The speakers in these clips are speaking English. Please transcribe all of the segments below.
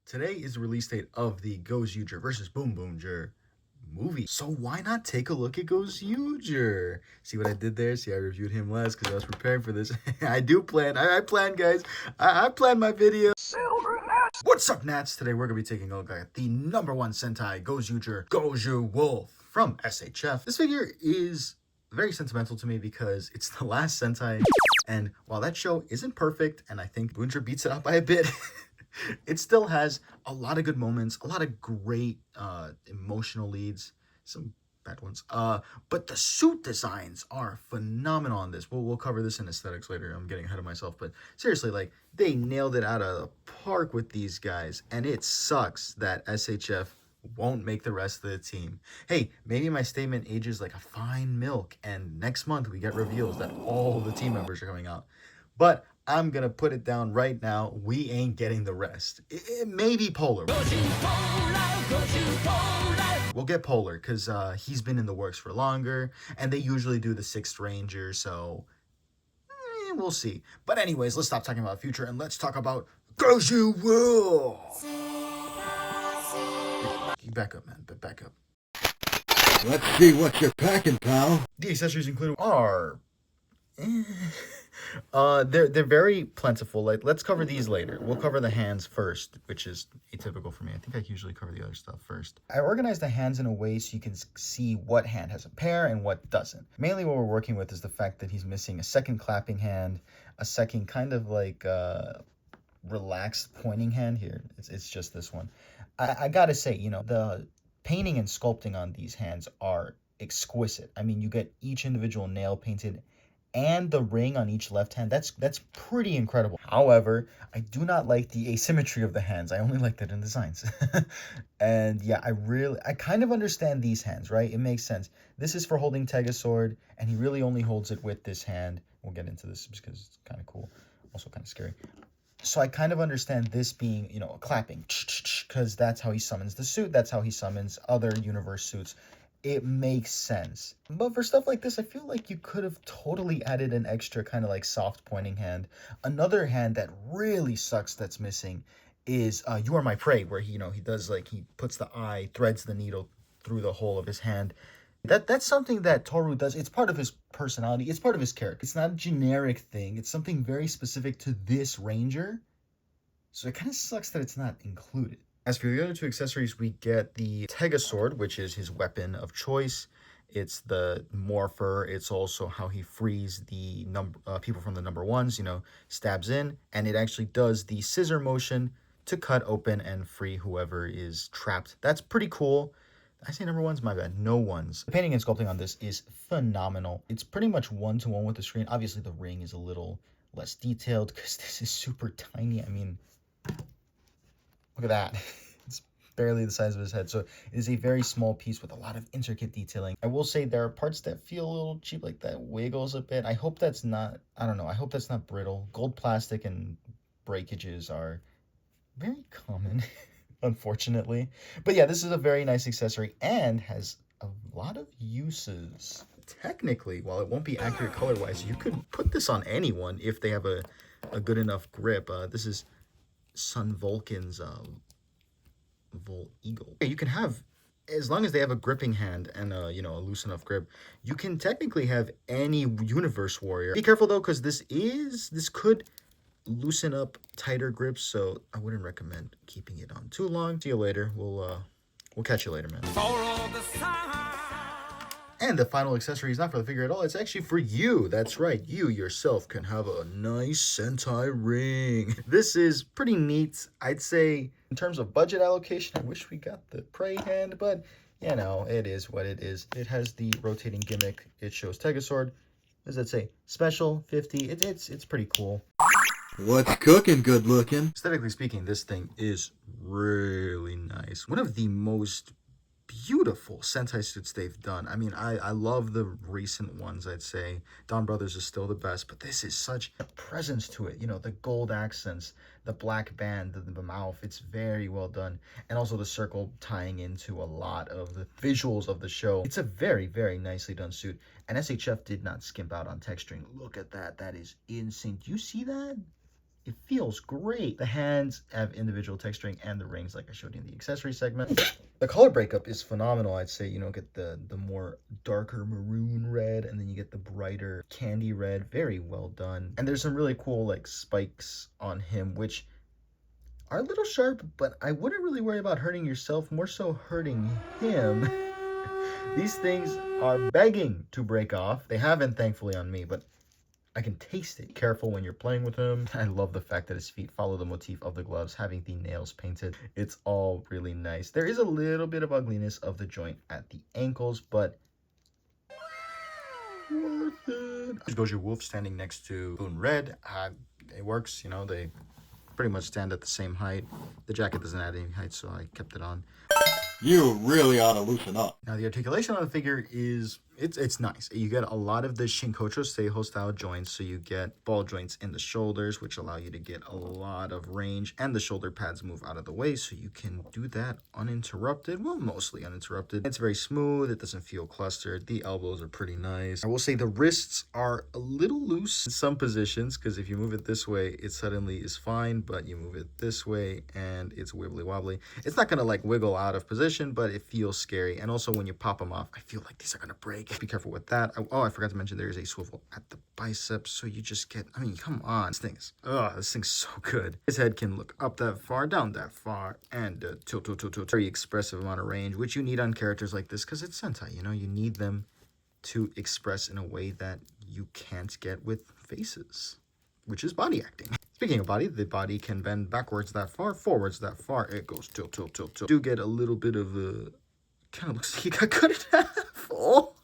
Today is the release date of the Gozyuger versus Boom Boomger movie. So why not take a look at Gozyuger? See what I did there? See, I reviewed him last because I was preparing for this. I do plan. I plan, guys. I plan my video. What's up, Nats? Today we're going to be taking a look at the #1 Sentai Gozyuger Gozyuwolf from SHF. This figure is very sentimental to me because it's the last Sentai, and while that show isn't perfect, and I think Boomboomger beats it out by a bit, it still has a lot of good moments, a lot of great emotional leads, some bad ones. But the suit designs are phenomenal on this. We'll cover this in aesthetics later. I'm getting ahead of myself, but seriously, like, they nailed it out of the park with these guys, and it sucks that SHF won't make the rest of the team. Hey, maybe my statement ages like a fine milk, and next month we get reveals that all the team members are coming out. But I'm gonna put it down right now. We ain't getting the rest. It may be Polar. We'll get Polar because he's been in the works for longer, and they usually do the 6th Ranger, so we'll see. But anyways, let's stop talking about future and let's talk about Gozyuwolf. Back up, man. Back up. Let's see what you're packing, pal. The accessories included are they're very plentiful. Like, let's cover these later. We'll cover the hands first, which is atypical for me. I think I usually cover the other stuff first. I organized the hands in a way so you can see what hand has a pair and what doesn't. Mainly what we're working with is the fact that he's missing a second clapping hand, a second kind of like relaxed pointing hand here. It's just this one. I gotta say, you know, the painting and sculpting on these hands are exquisite. I mean, you get each individual nail painted and the ring on each left hand. That's pretty incredible. However, I do not like the asymmetry of the hands. I only like that in designs. And yeah, I kind of understand these hands, right? It makes sense. This is for holding Tegasword, and he really only holds it with this hand. We'll get into this because it's kind of cool, also kind of scary. So I kind of understand this being, you know, clapping, because that's how he summons the suit. That's how he summons other universe suits. It makes sense. But for stuff like this, I feel like you could have totally added an extra kind of like soft pointing hand. Another hand that really sucks that's missing is You Are My Prey, where he does, like, he puts the eye, threads the needle through the hole of his hand. That's something that Toru does. It's part of his personality. It's part of his character. It's not a generic thing. It's something very specific to this Ranger. So it kind of sucks that it's not included. As for the other two accessories, we get the Tegasword, which is his weapon of choice. It's the morpher. It's also how he frees the people from the #1s, you know, stabs in. And it actually does the scissor motion to cut open and free whoever is trapped. That's pretty cool. I say #1s, my bad. No ones. The painting and sculpting on this is phenomenal. It's pretty much one-to-one with the screen. Obviously, the ring is a little less detailed because this is super tiny. I mean, look at that. It's barely the size of his head. So it is a very small piece with a lot of intricate detailing. I will say there are parts that feel a little cheap, like that wiggles a bit. I hope that's not, I don't know, I hope that's not brittle. Gold plastic and breakages are very common, unfortunately. But yeah, this is a very nice accessory and has a lot of uses. Technically, while it won't be accurate color-wise, you could put this on anyone if they have a good enough grip. This is Sun Vulcan's Vol Eagle. You can have, as long as they have a gripping hand and a loose enough grip, you can technically have any universe warrior. Be careful though, because this could loosen up tighter grips, so I wouldn't recommend keeping it on too long. See you later. We'll catch you later, man. And the final accessory is not for the figure at all. It's actually for you. That's right. You yourself can have a nice Sentai ring. This is pretty neat. I'd say in terms of budget allocation, I wish we got the prey hand, but you know, it is what it is. It has the rotating gimmick. It shows Tegasword. What does that say? Special 50. It's pretty cool. What's cooking, good looking? Aesthetically speaking, this thing is really nice. One of the most beautiful Sentai suits they've done. I mean, I love the recent ones, I'd say. Dawn Brothers is still the best, but this is such a presence to it. You know, the gold accents, the black band, the mouth, it's very well done. And also the circle tying into a lot of the visuals of the show. It's a very, very nicely done suit. And SHF did not skimp out on texturing. Look at that. That is insane. Do you see that? It feels great. The hands have individual texturing and the rings like I showed you in the accessory segment. The color breakup is phenomenal. I'd say, you know, get the more darker maroon red and then you get the brighter candy red. Very well done. And there's some really cool like spikes on him, which are a little sharp, but I wouldn't really worry about hurting yourself, more so hurting him. These things are begging to break off. They haven't, thankfully, on me, but I can taste it. Careful when you're playing with him. I love the fact that his feet follow the motif of the gloves, having the nails painted. It's all really nice. There is a little bit of ugliness of the joint at the ankles, but worth it. Gozyuwolf standing next to Boon Red. It works, you know, they pretty much stand at the same height. The jacket doesn't add any height, so I kept it on. You really ought to loosen up. Now, the articulation on the figure is, it's nice. You get a lot of the Shinkocho Seiho style joints, so you get ball joints in the shoulders, which allow you to get a lot of range, and the shoulder pads move out of the way, so you can do that uninterrupted. Well, mostly uninterrupted. It's very smooth. It doesn't feel clustered. The elbows are pretty nice. I will say the wrists are a little loose in some positions, because if you move it this way, it suddenly is fine, but you move it this way, and it's wibbly wobbly. It's not going to like wiggle out of position, but it feels scary. And also when you pop them off, I feel like these are going to break. Be careful with that. Oh, I forgot to mention there is a swivel at the biceps, so you just get, I mean, come on. This thing's so good. His head can look up that far, down that far, and tilt. Very expressive amount of range, which you need on characters like this because it's Sentai, you know? You need them to express in a way that you can't get with faces, which is body acting. Speaking of body, the body can bend backwards that far, forwards that far. It goes tilt. Do get a little bit of a, kind of looks like he got cut in half. Oh,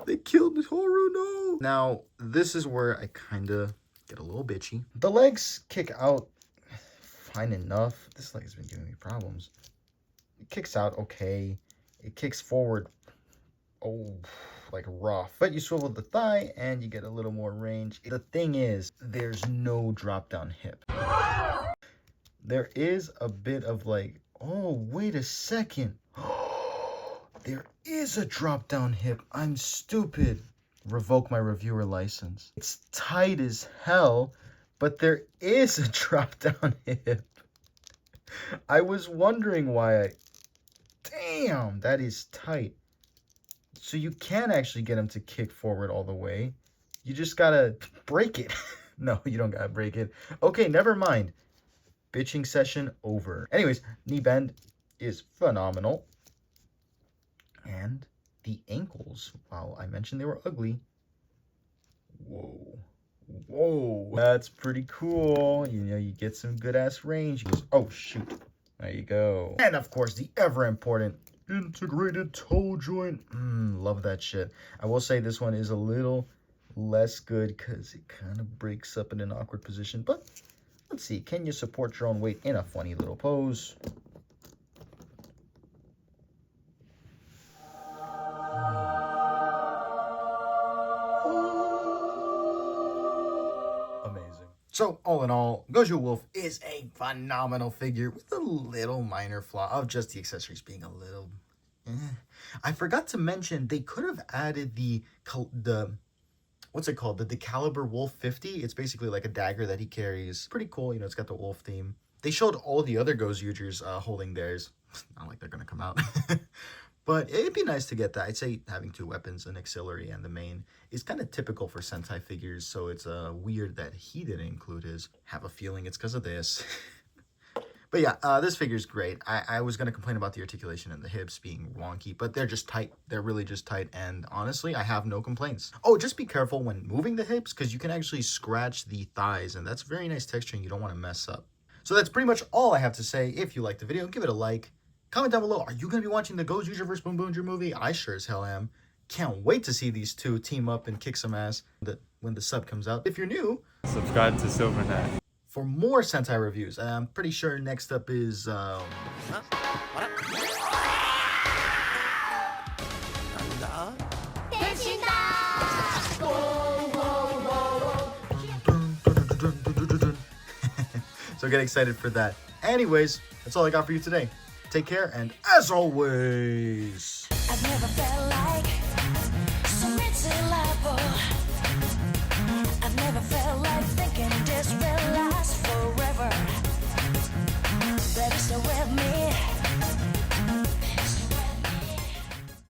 they killed Toru, no. Now, this is where I kind of get a little bitchy. The legs kick out fine enough. This leg has been giving me problems. It kicks out okay. It kicks forward, oh, like rough. But you swivel the thigh and you get a little more range. The thing is, there's no drop down hip. There is a bit of like, oh, wait a second. There is a drop down hip. I'm stupid. Revoke my reviewer license. It's tight as hell, but there is a drop down hip. I was wondering why damn, that is tight. So you can actually get him to kick forward all the way. You just gotta break it. No, you don't gotta break it. Okay, never mind. Bitching session over. Anyways, knee bend is phenomenal. And the ankles, wow, I mentioned they were ugly. Whoa, that's pretty cool. You know, you get some good ass range. Oh shoot, there you go. And of course, the ever important integrated toe joint. Love that shit. I will say this one is a little less good because it kind of breaks up in an awkward position. But let's see, can you support your own weight in a funny little pose? So, all in all, Gozyuwolf is a phenomenal figure with a little minor flaw of just the accessories being a little... I forgot to mention, they could have added the what's it called? The Decaliber Wolf 50. It's basically like a dagger that he carries. Pretty cool, you know, it's got the wolf theme. They showed all the other Gozyugers holding theirs. Not like they're going to come out. But it'd be nice to get that. I'd say having two weapons, an auxiliary and the main, is kind of typical for Sentai figures, so it's weird that he didn't include his. Have a feeling it's because of this. But yeah, this figure's great. I was going to complain about the articulation and the hips being wonky, but they're just tight. They're really just tight, and honestly, I have no complaints. Oh, just be careful when moving the hips, because you can actually scratch the thighs, and that's very nice texture, and you don't want to mess up. So that's pretty much all I have to say. If you liked the video, give it a like. Comment down below, are you going to be watching the Gozyuger vs. Boonboonja movie? I sure as hell am. Can't wait to see these two team up and kick some ass when the sub comes out. If you're new, subscribe to Silvernet for more Sentai reviews. I'm pretty sure next up is... So get excited for that. Anyways, that's all I got for you today. Take care, and as always... I've never felt like